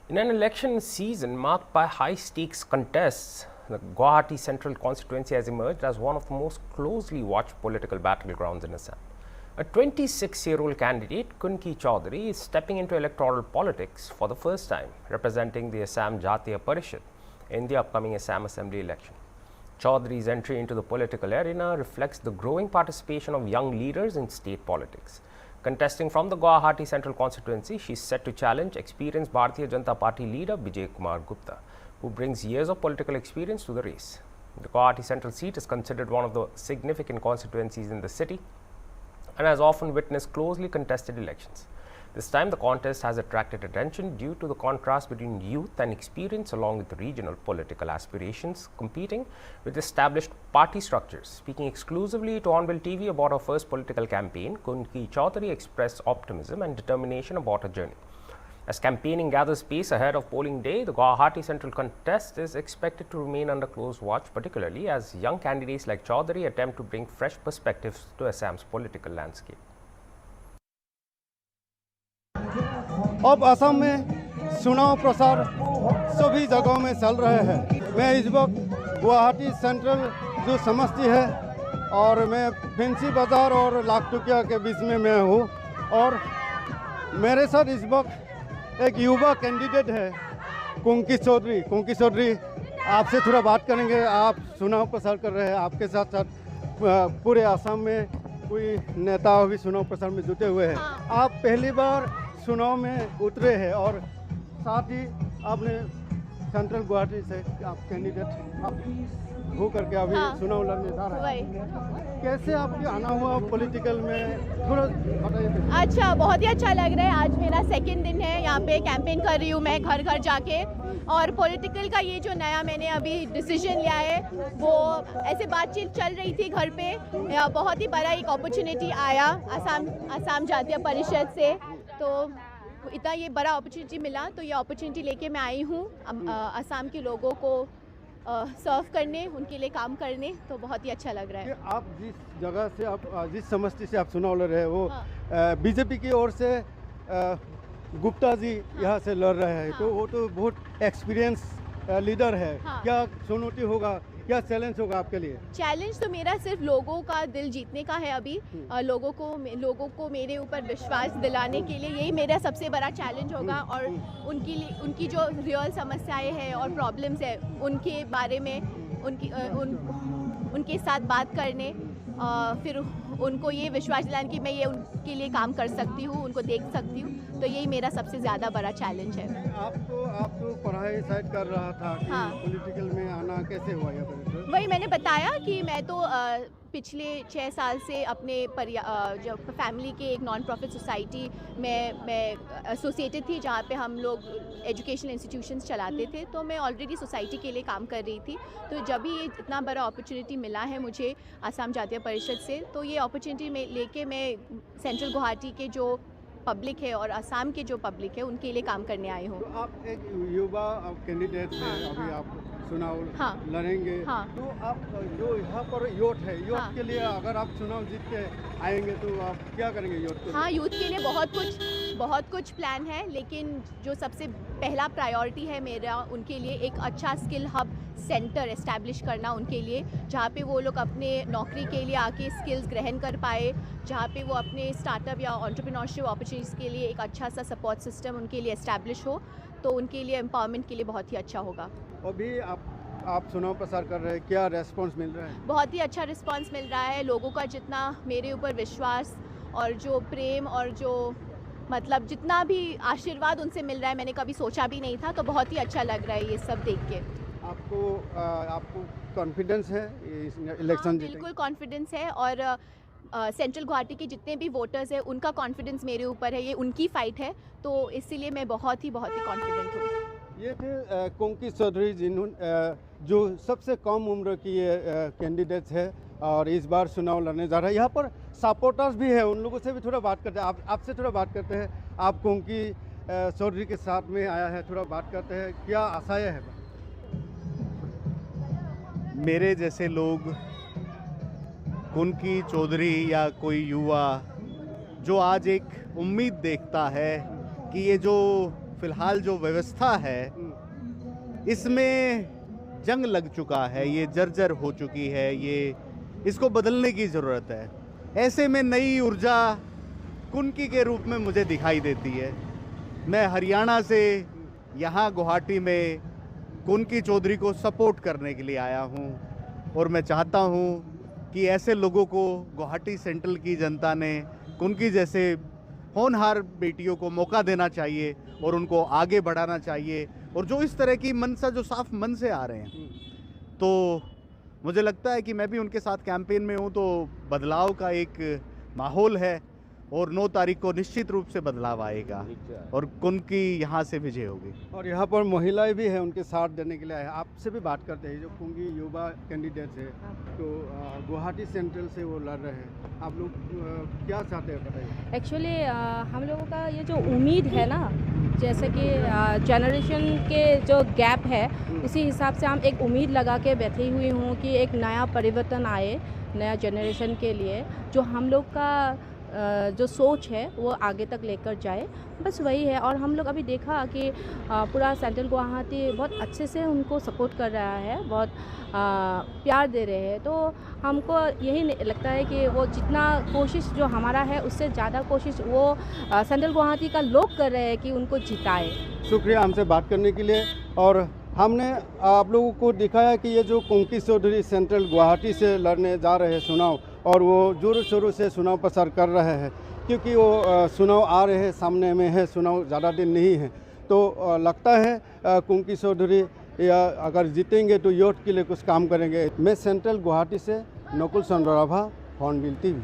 In an election season marked by high-stakes contests, the Guwahati Central constituency has emerged as one of the most closely watched political battlegrounds in Assam. A 26-year-old candidate, Kunki Chaudhary, is stepping into electoral politics for the first time, representing the Assam Jatiya Parishad in the upcoming Assam Assembly election. Chaudhary's entry into the political arena reflects the growing participation of young leaders in state politics. Contesting from the Guwahati Central constituency, she is set to challenge experienced Bharatiya Janata Party leader Bijay Kumar Gupta, who brings years of political experience to the race. The Guwahati Central seat is considered one of the significant constituencies in the city and has often witnessed closely contested elections. This time, the contest has attracted attention due to the contrast between youth and experience along with regional political aspirations competing with established party structures. Speaking exclusively to Hornbill TV about her first political campaign, Kunki Chaudhary expressed optimism and determination about her journey. As campaigning gathers pace ahead of polling day, the Guwahati Central contest is expected to remain under close watch, particularly as young candidates like Chaudhary attempt to bring fresh perspectives to Assam's political landscape. अब असम में चुनाव प्रचार सभी जगहों में चल रहे हैं। मैं इस वक्त गुवाहाटी सेंट्रल जो समष्टि है और मैं फेंसी बाजार और लाखटुकिया के बीच में मैं हूँ और मेरे साथ इस वक्त एक युवा कैंडिडेट है कुंकी चौधरी। कुंकी चौधरी आपसे थोड़ा बात करेंगे। आप चुनाव प्रचार कर रहे हैं, आपके साथ साथ पूरे असम में कोई नेता भी चुनाव प्रचार में जुटे हुए हैं। आप पहली बार चुनाव में उतरे हैं और साथ ही आपने सेंट्रल गुवाहाटी से आप कैंडिडेट हो करके अभी चुनाव लड़ने जा रहे हैं। कैसे आपके आना हुआ पॉलिटिकल में, थोड़ा बताइए। अच्छा, बहुत ही अच्छा लग रहा है। आज मेरा सेकंड दिन है, यहाँ पे कैंपेन कर रही हूँ मैं घर घर जाके। और पॉलिटिकल का ये जो नया मैंने अभी डिसीजन लिया है, वो ऐसे बातचीत चल रही थी घर पे, बहुत ही बड़ा एक अपॉर्चुनिटी आया असम जातीय परिषद से, तो इतना ये बड़ा अपॉर्चुनिटी मिला, तो ये अपॉर्चुनिटी लेके मैं आई हूँ असम के लोगों को सर्व करने, उनके लिए काम करने, तो बहुत ही अच्छा लग रहा है। आप जिस जगह से जिस समष्टि से आप चुनाव लड़ रहे हैं वो बीजेपी की ओर से गुप्ता जी यहाँ से लड़ रहे हैं, तो वो तो बहुत एक्सपीरियंस लीडर है। क्या चुनौती होगा, क्या चैलेंज होगा आपके लिए? चैलेंज तो मेरा सिर्फ लोगों का दिल जीतने का है अभी। लोगों को मेरे ऊपर विश्वास दिलाने के लिए यही मेरा सबसे बड़ा चैलेंज होगा और उनकी जो रियल समस्याएं हैं और प्रॉब्लम्स है उनके बारे में उनके साथ बात करने, फिर उनको ये विश्वास दिलाने कि मैं ये उनके लिए काम कर सकती हूँ, उनको देख सकती हूँ, तो यही मेरा सबसे ज़्यादा बड़ा चैलेंज है। आप तो पढ़ाई शायद कर रहा था कि पॉलिटिकल में आना कैसे हुआ? वही मैंने बताया कि मैं तो पिछले 6 साल से अपने जो फैमिली के एक नॉन प्रॉफिट सोसाइटी में मैं एसोसिएटेड थी, जहाँ पे हम लोग एजुकेशनल इंस्टीट्यूशंस चलाते थे, तो मैं ऑलरेडी सोसाइटी के लिए काम कर रही थी। तो जब भी ये इतना बड़ा अपॉर्चुनिटी मिला है मुझे असम जातीय परिषद से, तो ये अपॉर्चुनिटी में लेके मैं सेंट्रल गुवाहाटी के जो पब्लिक है और असम के जो पब्लिक है उनके लिए काम करने आई हूँ। तो आप एक युवा कैंडिडेट हैं, अभी आप चुनाव लड़ेंगे, तो आप जो यहाँ पर यूथ है, यूथ के लिए अगर आप चुनाव जीत के आएंगे तो आप क्या करेंगे यूथ के लिए? यूथ के लिए बहुत कुछ प्लान है, लेकिन जो सबसे पहला प्रायोरिटी है मेरा उनके लिए एक अच्छा स्किल हब सेंटर एस्टैब्लिश करना उनके लिए, जहाँ पे वो लोग अपने नौकरी के लिए आके स्किल्स ग्रहण कर पाए, जहाँ पे वो अपने स्टार्टअप या एंटरप्रेन्योरशिप अपॉर्चुनिटीज़ के लिए एक अच्छा सा सपोर्ट सिस्टम उनके लिए एस्टैब्लिश हो, तो उनके लिए एम्पावरमेंट के लिए बहुत ही अच्छा होगा। अभी आप चुनाव प्रचार कर रहे हैं, क्या रेस्पॉन्स मिल रहा है? बहुत ही अच्छा रिस्पॉन्स मिल रहा है। लोगों का जितना मेरे ऊपर विश्वास और जो प्रेम और जो मतलब जितना भी आशीर्वाद उनसे मिल रहा है, मैंने कभी सोचा भी नहीं था, तो बहुत ही अच्छा लग रहा है ये सब देख के। आपको कॉन्फिडेंस है इलेक्शन? बिल्कुल कॉन्फिडेंस है, और सेंट्रल गुवाहाटी के जितने भी वोटर्स हैं उनका कॉन्फिडेंस मेरे ऊपर है, ये उनकी फाइट है, तो इसीलिए मैं बहुत ही कॉन्फिडेंट हूँ। ये थे कुंकी चौधरी, जो सबसे कम उम्र की कैंडिडेट है और इस बार चुनाव लड़ने जा रहा है। यहाँ पर सपोर्टर्स भी है, उन लोगों से भी थोड़ा बात करते हैं। आपसे थोड़ा बात करते हैं। आप कुंकी चौधरी के साथ में आया है, थोड़ा बात करते हैं, क्या आशाएं हैं? मेरे जैसे लोग, कुंकी चौधरी या कोई युवा जो आज एक उम्मीद देखता है कि ये जो फिलहाल जो व्यवस्था है इसमें जंग लग चुका है, ये जर्जर हो चुकी है, ये इसको बदलने की ज़रूरत है। ऐसे में नई ऊर्जा कुनकी के रूप में मुझे दिखाई देती है। मैं हरियाणा से यहाँ गुवाहाटी में कुनकी चौधरी को सपोर्ट करने के लिए आया हूँ और मैं चाहता हूँ कि ऐसे लोगों को गुवाहाटी सेंट्रल की जनता ने कुनकी जैसे होनहार बेटियों को मौका देना चाहिए और उनको आगे बढ़ाना चाहिए। और जो इस तरह की मनसा जो साफ मन से आ रहे हैं, तो मुझे लगता है कि मैं भी उनके साथ कैंपेन में हूँ, तो बदलाव का एक माहौल है और 9 तारीख को निश्चित रूप से बदलाव आएगा और कुनकी यहाँ से विजय होगी। और यहाँ पर महिलाएं भी हैं, उनके साथ देने के लिए आए हैं। आपसे भी बात करते हैं, जो कुंगी युवा कैंडिडेट है, तो गुवाहाटी सेंट्रल से वो लड़ रहे हैं। आप लोग क्या चाहते हैं बताइए। एक्चुअली हम लोगों का ये जो उम्मीद है ना, जैसे कि जनरेशन के जो गैप है, उसी हिसाब से हम एक उम्मीद लगा के बैठी हुई हूँ कि एक नया परिवर्तन आए, नया जनरेशन के लिए, जो हम लोग का जो सोच है वो आगे तक लेकर जाए, बस वही है। और हम लोग अभी देखा कि पूरा सेंट्रल गुवाहाटी बहुत अच्छे से उनको सपोर्ट कर रहा है, बहुत प्यार दे रहे हैं। तो हमको यही लगता है कि वो जितना कोशिश जो हमारा है उससे ज़्यादा कोशिश वो सेंट्रल गुवाहाटी का लोग कर रहे हैं कि उनको जिताए। शुक्रिया हमसे बात करने के लिए। और हमने आप लोगों को दिखाया कि ये जो कुंकी चौधरी सेंट्रल गुवाहाटी से लड़ने जा रहे हैं चुनाव, और वो जोरों शोरों से चुनाव प्रचार कर रहे हैं, क्योंकि वो चुनाव आ रहे हैं, सामने में है, चुनाव ज़्यादा दिन नहीं है। तो लगता है कुंकी चौधरी या अगर जीतेंगे तो यूथ के लिए कुछ काम करेंगे। मैं सेंट्रल गुवाहाटी से नकुल चंद्र राभा, हॉर्नबिल टीवी।